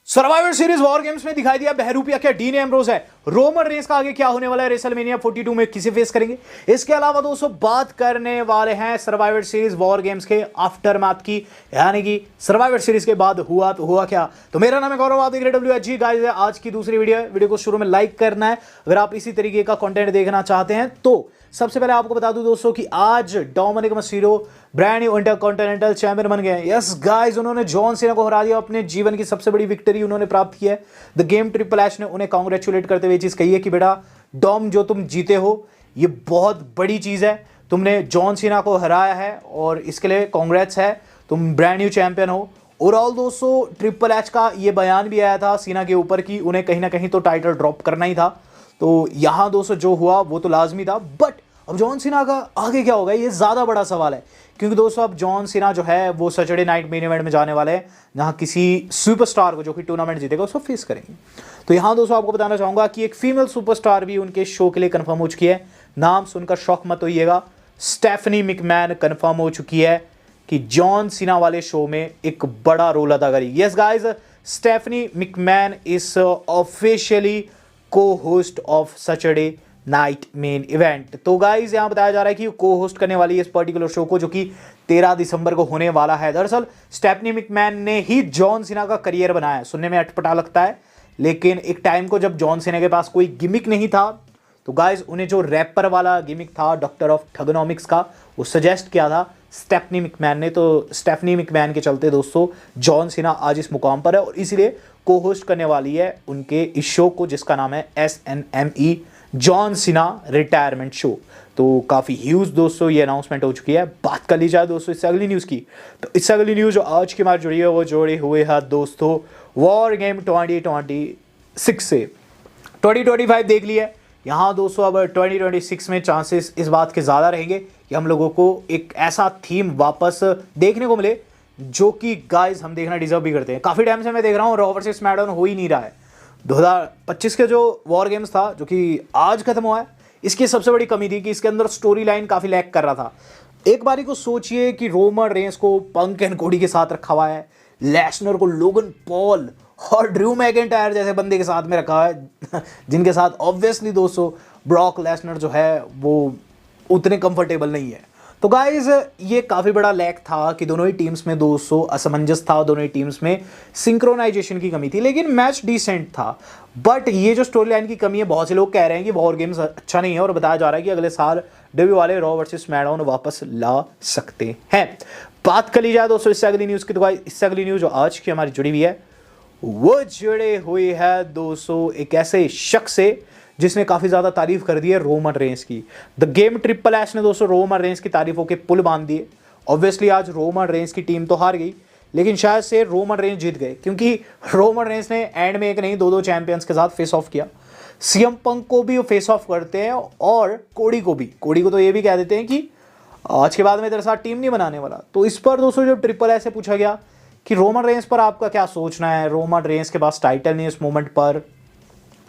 Survivor series war games में दिखाई दिया बहरूपिया क्या डीन एम्ब्रोज है। रोमन रेंस का आगे क्या होने वाला है रेसलमेनिया 42 में किसे फेस करेंगे। इसके अलावा दोस्तों बात करने वाले हैं सर्वाइवर सीरीज वॉर गेम्स के आफ्टर मैथ की, यानी कि सर्वाइवर सीरीज के बाद हुआ तो हुआ क्या। तो मेरा नाम है गौरव, आप देख रहे WHG गाइस है। आज की दूसरी वीडियो को शुरू में लाइक करना है अगर आप इसी तरीके का कंटेंट देखना चाहते हैं। तो सबसे पहले आपको बता दूं दोस्तों कि आज Dominik Mysterio brand new intercontinental champion बन गए हैं। यस गाइस, उन्होंने जॉन सीना को हरा दिया, अपने जीवन की सबसे बड़ी विक्ट्री उन्होंने प्राप्त की है। द गेम ट्रिपल एच ने उन्हें कांग्रेचुलेट करते हुए चीज कही है कि बेटा डॉम, जो तुम जीते हो ये बहुत बड़ी चीज है, तुमने जॉन सीना को हराया है और इसके लिए कांग्रेट्स है, तुम ब्रांड न्यू चैंपियन हो। ओवरऑल दोस्तों ट्रिपल एच का ये बयान भी आया था सीना के ऊपर कि उन्हें कहीं ना कहीं तो टाइटल ड्रॉप करना ही था। तो यहां दोस्तों जो हुआ वो तो लाजमी था, बट अब जॉन सीना का आगे क्या होगा ये ज़्यादा बड़ा सवाल है। क्योंकि दोस्तों अब जॉन सीना जो है वो सैटरडे नाइट मेन इवेंट में जाने वाले हैं, जहां किसी सुपरस्टार को जो कि टूर्नामेंट जीतेगा उसको फेस करेंगे। तो यहां दोस्तों आपको बताना चाहूंगा कि एक फीमेल सुपरस्टार भी उनके शो के लिए कंफर्म हो चुकी है। नाम सुनकर शॉक मत होइएगा, स्टेफनी मैकमैन कंफर्म हो चुकी है कि जॉन सीना वाले शो में एक बड़ा रोल अदा करेगी। Yes guys, Stephanie McMahon is officially co host of Saturday Night Main Event. तो गाइज यहां बताया जा रहा है कि को होस्ट करने वाली है इस पर्टिकुलर शो को, जो कि 13 दिसंबर को होने वाला है। दरअसल स्टेफनी मैकमैन ने ही जॉन सीना का करियर बनाया है। सुनने में अटपटा लगता है, लेकिन एक टाइम को जब जॉन सीना के पास कोई गिमिक नहीं था तो गाइज उन्हें जो रैपर वाला गिमिक था डॉक्टर ऑफ ठगनॉमिक्स का, वो सजेस्ट किया था स्टेफनी मैकमैन ने। तो स्टेफनी मैकमैन के चलते दोस्तों जॉन सीना आज इस मुकाम पर है और इसीलिए को होस्ट करने वाली है उनके इस शो को, जिसका नाम है SNME John Cena retirement show. तो काफ़ी ह्यूज दोस्तों ये अनाउंसमेंट हो चुकी है। बात कर ली जाए दोस्तों इससे अगली न्यूज़ की, तो इससे अगली न्यूज़ जो आज की हमारी जुड़ी है वो जोड़े हुए है दोस्तों वॉर गेम 2026 से। 2025 देख लिया है, यहाँ दोस्तों अब 2026 में चांसेस इस बात के ज़्यादा रहेंगे कि हम लोगों को एक ऐसा थीम वापस देखने को मिले जो कि गाइस हम देखना डिजर्व भी करते हैं। काफ़ी टाइम से मैं देख रहा हूँ रॉ वर्सेस स्मैकडाउन हो ही नहीं रहा है। 2025 के जो वॉर गेम्स था जो कि आज खत्म हुआ है, इसकी सबसे बड़ी कमी थी कि इसके अंदर स्टोरी लाइन काफ़ी लैक कर रहा था। एक बारी को सोचिए कि रोमन रेंस को पंक एंड कोडी के साथ रखा हुआ है, लेसनर को लोगन पॉल और ड्रू मैकिंटायर जैसे बंदे के साथ में रखा है जिनके साथ ऑब्वियसली दोस्तों ब्रॉक लेसनर जो है वो उतने कंफर्टेबल नहीं है। तो गाइज ये काफ़ी बड़ा लैक था कि दोनों ही टीम्स में दोस्तों असमंजस था, दोनों ही टीम्स में सिंक्रोनाइजेशन की कमी थी, लेकिन मैच डिसेंट था। बट ये जो स्टोरी लाइन की कमी है, बहुत से लोग कह रहे हैं कि वॉर गेम्स अच्छा नहीं है और बताया जा रहा है कि अगले साल डब्ल्यू वाले रॉ वर्सेस स्मैकडाउन वापस ला सकते हैं। बात कर ली जाए दोस्तों इससे अगली न्यूज़ की, तो इससे अगली न्यूज़ जो आज की हमारी जुड़ी हुई है वो जुड़े हुई है दोस्तों एक ऐसे शख्स से जिसने काफ़ी ज़्यादा तारीफ कर दी है रोमन रेंस की। द गेम ट्रिपल एच ने दोस्तों रोमन रेंस की तारीफों के पुल बांध दिए। ऑब्वियसली आज रोमन रेंस की टीम तो हार गई, लेकिन शायद से रोमन रेंस जीत गए, क्योंकि रोमन रेंस ने एंड में एक नहीं दो चैंपियंस के साथ फेस ऑफ किया। CM पंक को भी फेस ऑफ करते हैं और कोडी को भी। कोडी को तो ये भी कह देते हैं कि आज के बाद मैं तेरे साथ टीम नहीं बनाने वाला। तो इस पर दोस्तों जब ट्रिपल एच से पूछा गया कि रोमन रेंस पर आपका क्या सोचना है, रोमन रेंस के पास टाइटल नहीं है इस मोमेंट पर,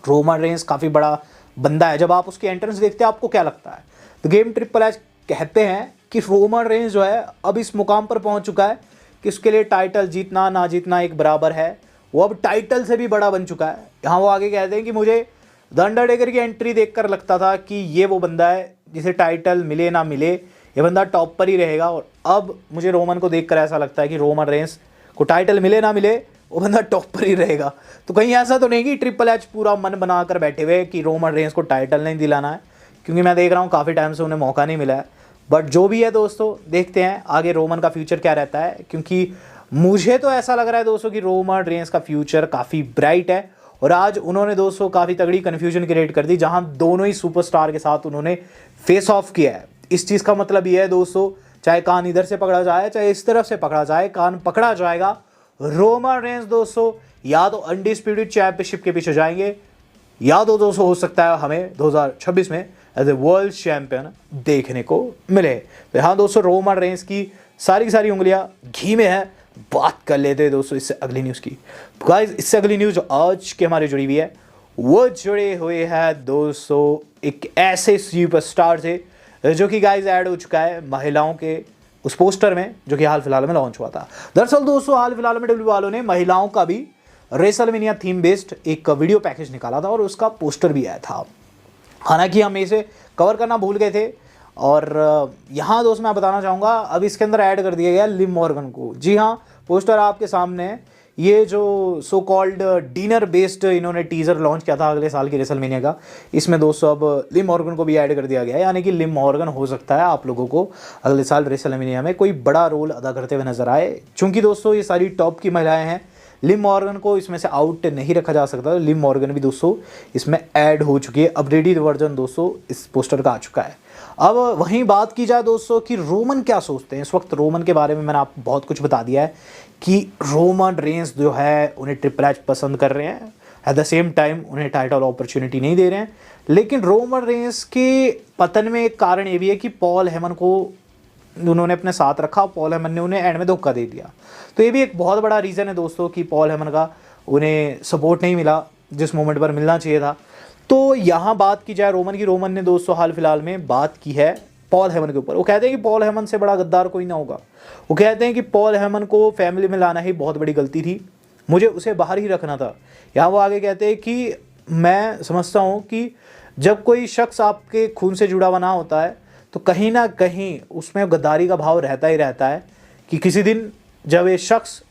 रोमन रेंस काफ़ी बड़ा बंदा है, जब आप उसकी एंट्रेंस देखते हैं आपको क्या लगता है। तो गेम ट्रिपल एच कहते हैं कि रोमन रेंस जो है अब इस मुकाम पर पहुंच चुका है कि उसके लिए टाइटल जीतना ना जीतना एक बराबर है, वो अब टाइटल से भी बड़ा बन चुका है। यहाँ वो आगे कहते हैं कि मुझे द अंडरटेकर की एंट्री देखकर लगता था कि ये वो बंदा है जिसे टाइटल मिले ना मिले ये बंदा टॉप पर ही रहेगा, और अब मुझे रोमन को देखकर ऐसा लगता है कि रोमन रेंस को टाइटल मिले ना मिले वो बंदा टॉप पर ही रहेगा। तो कहीं ऐसा तो नहीं कि ट्रिपल एच पूरा मन बनाकर बैठे हुए कि रोमन रेंस को टाइटल नहीं दिलाना है, क्योंकि मैं देख रहा हूँ काफ़ी टाइम से उन्हें मौका नहीं मिला है। बट जो भी है दोस्तों देखते हैं आगे रोमन का फ्यूचर क्या रहता है, क्योंकि मुझे तो ऐसा लग रहा है दोस्तों कि रोमन रेंस का फ्यूचर काफ़ी ब्राइट है। और आज उन्होंने दोस्तों काफ़ी तगड़ी कन्फ्यूजन क्रिएट कर दी, जहाँ दोनों ही सुपरस्टार के साथ उन्होंने फेस ऑफ किया है। इस चीज़ का मतलब ये है दोस्तों, चाहे कान इधर से पकड़ा जाए चाहे इस तरफ से पकड़ा जाए, कान पकड़ा जाएगा। रोमन रेंस दोस्तों या तो अनडिस्प्यूटेड चैंपियनशिप के पीछे जाएंगे, या तो दोस्तों हो सकता है हमें 2026 में एज ए वर्ल्ड चैंपियन देखने को मिले। तो यहाँ दोस्तों रोमन रेंस की सारी उंगलियां घी में है। बात कर लेते हैं दोस्तों इससे अगली न्यूज़ की। गाइस इससे अगली न्यूज़ जो आज के हमारी जुड़ी हुई है वो जुड़े हुए है दोस्तों एक ऐसे सुपरस्टार से जो कि गाइस ऐड हो चुका है महिलाओं के उस पोस्टर में जो कि हाल फिलहाल में लॉन्च हुआ था। दरअसल दोस्तों हाल फिलहाल में डब्ल्यू वालों ने महिलाओं का भी रेसलमेनिया थीम बेस्ड एक वीडियो पैकेज निकाला था और उसका पोस्टर भी आया था। हालांकि हम इसे कवर करना भूल गए थे और यहाँ दोस्त मैं बताना चाहूँगा अब इसके अंदर ऐड कर दिया गया लिव मॉर्गन को। जी हाँ, पोस्टर आपके सामने है। ये जो सो कॉल्ड डिनर बेस्ड इन्होंने टीजर लॉन्च किया था अगले साल की रेसलमेनिया का, इसमें दोस्तों अब लिव मॉर्गन को भी ऐड कर दिया गया है। यानी कि लिव मॉर्गन हो सकता है आप लोगों को अगले साल रेसलमेनिया में कोई बड़ा रोल अदा करते हुए नजर आए। चूँकि दोस्तों ये सारी टॉप की महिलाएँ हैं, लिव मॉर्गन को इसमें से आउट नहीं रखा जा सकता। लिव मॉर्गन भी दोस्तों इसमें ऐड हो चुकी है। अपडेटेड वर्जन दोस्तों इस पोस्टर का आ चुका है। अब वहीं बात की जाए दोस्तों कि रोमन क्या सोचते हैं इस वक्त। रोमन के बारे में मैंने आपको बहुत कुछ बता दिया है कि रोमन रेंस जो है उन्हें ट्रिपल एच पसंद कर रहे हैं, एट द सेम टाइम उन्हें टाइटल अपॉर्चुनिटी नहीं दे रहे हैं। लेकिन रोमन रेंस के पतन में एक कारण ये भी है कि पॉल हेमन को उन्होंने अपने साथ रखा, पॉल हेमन ने उन्हें एंड में धोखा दे दिया। तो ये भी एक बहुत बड़ा रीज़न है दोस्तों कि पॉल हेमन का उन्हें सपोर्ट नहीं मिला जिस मोमेंट पर मिलना चाहिए था। तो यहाँ बात की जाए रोमन की, रोमन ने दोस्तों हाल फिलहाल में बात की है पॉल हेमन के ऊपर। वो कहते हैं कि पॉल हेमन से बड़ा गद्दार कोई ना होगा। वो कहते हैं कि पॉल हेमन को फैमिली में लाना ही बहुत बड़ी गलती थी, मुझे उसे बाहर ही रखना था। यहाँ वो आगे कहते हैं कि मैं समझता हूँ कि जब कोई शख्स आपके खून से जुड़ा हुआ ना होता है तो कहीं ना कहीं उसमें गद्दारी का भाव रहता ही रहता है कि किसी दिन जब ये शख्स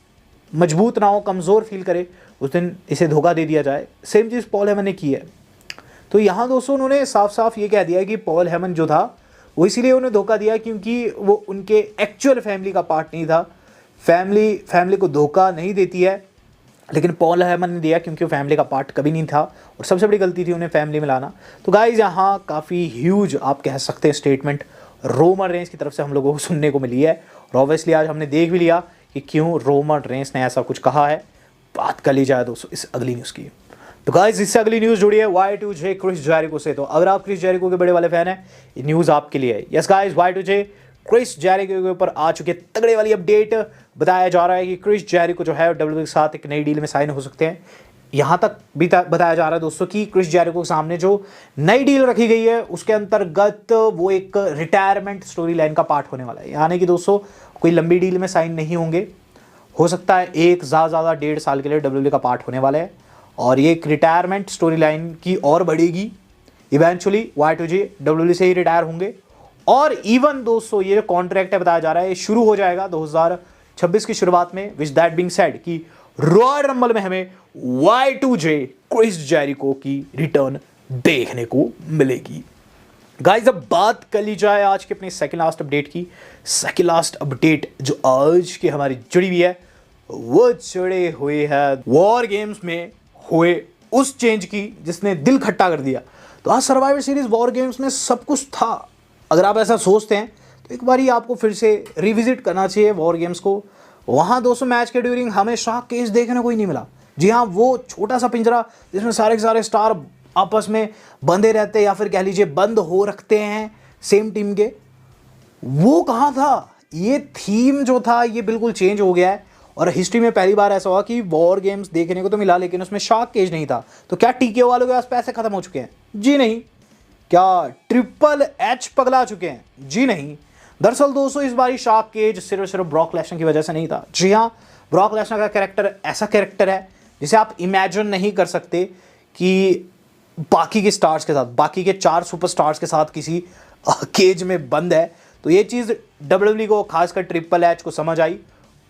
मजबूत ना हो, कमज़ोर फील करे, उस दिन इसे धोखा दे दिया जाए। सेम चीज़ पॉल हेमन ने की है। तो यहाँ दोस्तों उन्होंने साफ साफ ये कह दिया कि पॉल हेमन जो था वो इसीलिए उन्हें धोखा दिया क्योंकि वो उनके एक्चुअल फैमिली का पार्ट नहीं था। फैमिली को धोखा नहीं देती है, लेकिन पॉल हेमन ने दिया क्योंकि वो फैमिली का पार्ट कभी नहीं था और सबसे बड़ी गलती थी उन्हें फैमिली में लाना। तो गाइज यहाँ काफ़ी ह्यूज आप कह सकते हैं स्टेटमेंट रोमन रेंस की तरफ से हम लोगों को सुनने को मिली है। और ऑब्वियसली आज हमने देख भी लिया कि क्यों रोमन रेंस ने ऐसा कुछ कहा है। बात कर ली जाए दोस्तों इस अगली न्यूज़ की। तो गाइस इससे अगली न्यूज़ जुड़ी है Y2J क्रिस जेरिको से। तो अगर आप क्रिस जेरिको के बड़े वाले फैन हैं, ये न्यूज़ आपके लिए है। Yes guys, Y2J Chris Jericho के ऊपर आ चुकी है तगड़े वाली अपडेट। बताया जा रहा है कि क्रिस जेरिको जो है WWE के साथ एक नई डील में साइन हो सकते हैं। यहाँ तक भी बताया जा रहा है दोस्तों कि क्रिस जेरिको के सामने जो नई डील रखी गई है उसके अंतर्गत वो एक रिटायरमेंट स्टोरी लाइन का पार्ट होने वाला है। यानी कि दोस्तों कोई लंबी डील में साइन नहीं होंगे, हो सकता है एक ज़्यादा 1.5 साल के लिए WWE का पार्ट होने वाला है और ये एक रिटायरमेंट स्टोरी लाइन की और बढ़ेगी। इवेंचुअली Y2J WWE से ही रिटायर होंगे और इवन दोस्तों ये जो कॉन्ट्रैक्ट है बताया जा रहा है ये शुरू हो जाएगा 2026 की शुरुआत में। विच दैट बीइंग सेड कि रॉयल रंबल में हमें Y2J क्रिस जेरिको की रिटर्न देखने को मिलेगी। गाइस अब बात कर ली जाए आज के अपनी सेकंड लास्ट अपडेट की। सेकंड लास्ट अपडेट जो आज की हमारी जुड़ी हुई है वो जुड़े हुए है वॉर गेम्स में हुए उस चेंज की जिसने दिल खट्टा कर दिया। तो आज सर्वाइवर सीरीज वॉर गेम्स में सब कुछ था। अगर आप ऐसा सोचते हैं तो एक बार आपको फिर से रिविजिट करना चाहिए वॉर गेम्स को। वहाँ दोस्तों मैच के ड्यूरिंग हमें शार्क केज देखने को ही नहीं मिला। जी हाँ, वो छोटा सा पिंजरा जिसमें सारे के सारे स्टार आपस में बंधे रहते हैं या फिर कह लीजिए बंद हो रखते हैं सेम टीम के, वो कहाँ था। ये थीम जो था ये बिल्कुल चेंज हो गया है और हिस्ट्री में पहली बार ऐसा हुआ कि वॉर गेम्स देखने को तो मिला लेकिन उसमें शार्क केज नहीं था। तो क्या टीके वालों के पास पैसे खत्म हो चुके हैं? जी नहीं। क्या ट्रिपल एच पगला चुके हैं? जी नहीं। दरअसल दोस्तों इस बार शार्क केज सिर्फ ब्रॉक लेसनर की वजह से नहीं था। जी हाँ, ब्रॉक लेसनर का कैरेक्टर ऐसा कैरेक्टर है जिसे आप इमेजिन नहीं कर सकते कि बाकी के स्टार्स के साथ, बाकी के 4 सुपरस्टार्स के साथ किसी केज में बंद है। तो ये चीज़ WWE को खासकर ट्रिपल एच को समझ आई।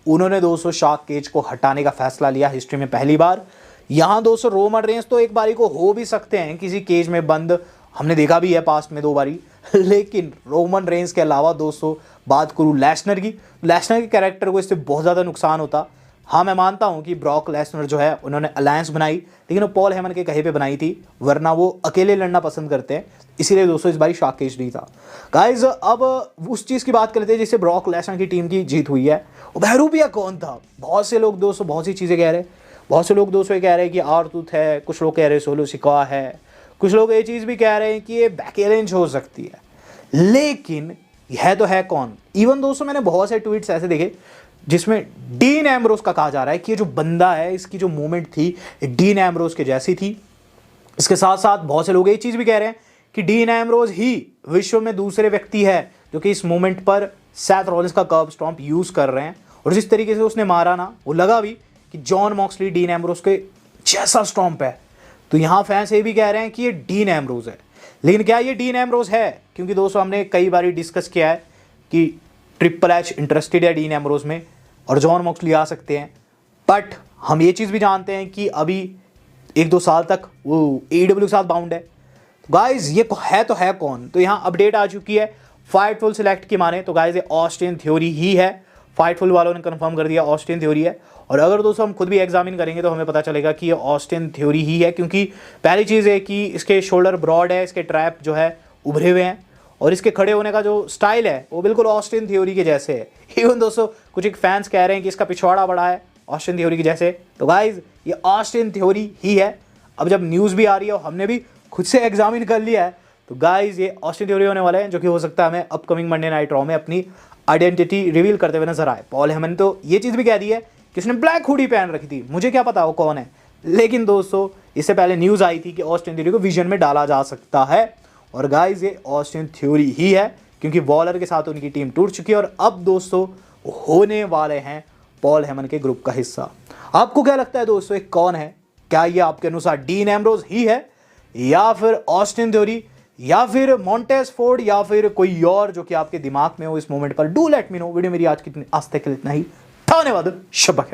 उन्होंने दोस्तों शार्क केज को हटाने का फैसला लिया हिस्ट्री में पहली बार। यहाँ दोस्तों रोमन रेंस तो एक बारी को हो भी सकते हैं किसी केज में बंद, हमने देखा भी है पास्ट में 2 बारी। लेकिन रोमन रेंस के अलावा दोस्तों बात करूँ लेसनर की, लेसनर के कैरेक्टर को इससे बहुत ज़्यादा नुकसान होता। हाँ मैं मानता हूँ कि ब्रॉक लेसनर जो है उन्होंने अलायंस बनाई लेकिन वो पॉल हेमन के कहे पे बनाई थी, वरना वो अकेले लड़ना पसंद करते हैं। इसीलिए दोस्तों इस बारी शार्क केज नहीं था। गाइज अब उस चीज़ की बात कर लेते हैं जिससे ब्रॉक लेसनर की टीम की जीत हुई है। वो बहरूपिया कौन था? बहुत से लोग दोस्तों बहुत सी चीज़ें कह रहे हैं। बहुत से लोग दोस्तों ये कह रहे हैं कि R-Truth है, कुछ लोग कह रहे हैं सोलो सिकॉया है, कुछ लोग ये चीज़ भी कह रहे हैं कि ये बेकी लिंच हो सकती है। लेकिन यह तो है कौन? इवन दोस्तों मैंने बहुत से ट्वीट्स ऐसे देखे जिसमें डीन एम्ब्रोस का कहा जा रहा है कि ये जो बंदा है इसकी जो मूवमेंट थी डीन एम्ब्रोस के जैसी थी। इसके साथ साथ बहुत से लोग ये चीज़ भी कह रहे हैं कि डीन एम्ब्रोस ही विश्व में दूसरे व्यक्ति है जो कि इस मोमेंट पर सैथ रॉलिंस का कर्ब स्टॉम्प यूज़ कर रहे हैं और जिस तरीके से उसने मारा ना वो लगा भी कि जॉन मॉक्सली डीन एम्ब्रोस के जैसा स्टॉम्प है, तो यहाँ फैंस ये भी कह रहे हैं कि ये डीन एम्ब्रोस है। लेकिन क्या ये डीन एम्ब्रोस है? क्योंकि दोस्तों हमने कई बार डिस्कस किया है कि ट्रिपल एच इंटरेस्टेड है डीन एम्ब्रोस में और जॉन मॉक्सली आ सकते हैं, बट हम ये चीज़ भी जानते हैं कि अभी 1-2 साल तक वो AEW के साथ बाउंड है। गाइज ये है तो है कौन? तो यहाँ अपडेट आ चुकी है फाइटफुल सिलेक्ट की माने तो गाइज ये ऑस्टिन थ्योरी ही है। फाइटफुल वालों ने कंफर्म कर दिया ऑस्टिन थ्योरी है। और अगर दोस्तों हम खुद भी एग्जामिन करेंगे तो हमें पता चलेगा कि ये ऑस्टिन थ्योरी ही है, क्योंकि पहली चीज़ है कि इसके शोल्डर ब्रॉड है, इसके ट्रैप जो है उभरे हुए हैं और इसके खड़े होने का जो स्टाइल है वो बिल्कुल ऑस्टिन थ्योरी के जैसे है। इवन दोस्तों कुछ एक फैंस कह रहे हैं कि इसका पिछवाड़ा बड़ा है ऑस्टिन थ्योरी के जैसे। तो गाइज ये ऑस्टिन थ्योरी ही है। अब जब न्यूज़ भी आ रही है और हमने भी खुद से एग्जामिन कर लिया है, तो गाइज ये ऑस्टिन थ्योरी होने वाले हैं, जो कि हो सकता है हमें अपकमिंग मंडे नाइट रॉ में अपनी आइडेंटिटी रिवील करते हुए नजर आए। पॉल हेमन तो ये चीज़ भी कह दी है कि उसने ब्लैक हुडी पहन रखी थी, मुझे क्या पता वो कौन है। लेकिन दोस्तों इससे पहले न्यूज़ आई थी कि ऑस्टिन थ्योरी को विजन में डाला जा सकता है। और गाइज ये ऑस्टिन थ्योरी ही है, क्योंकि वॉलर के साथ उनकी टीम टूट चुकी है और अब दोस्तों होने वाले हैं पॉल हेमन के ग्रुप का हिस्सा। आपको क्या लगता है दोस्तों एक कौन है? क्या ये आपके अनुसार डीन एम्ब्रोस ही है, या फिर ऑस्टिन थ्योरी, या फिर मॉन्टेज फोर्ड, या फिर कोई और जो कि आपके दिमाग में हो इस मोमेंट पर? Do let me know. Video मेरी आज तक इतना ही। धन्यवाद। शब्बा खैर।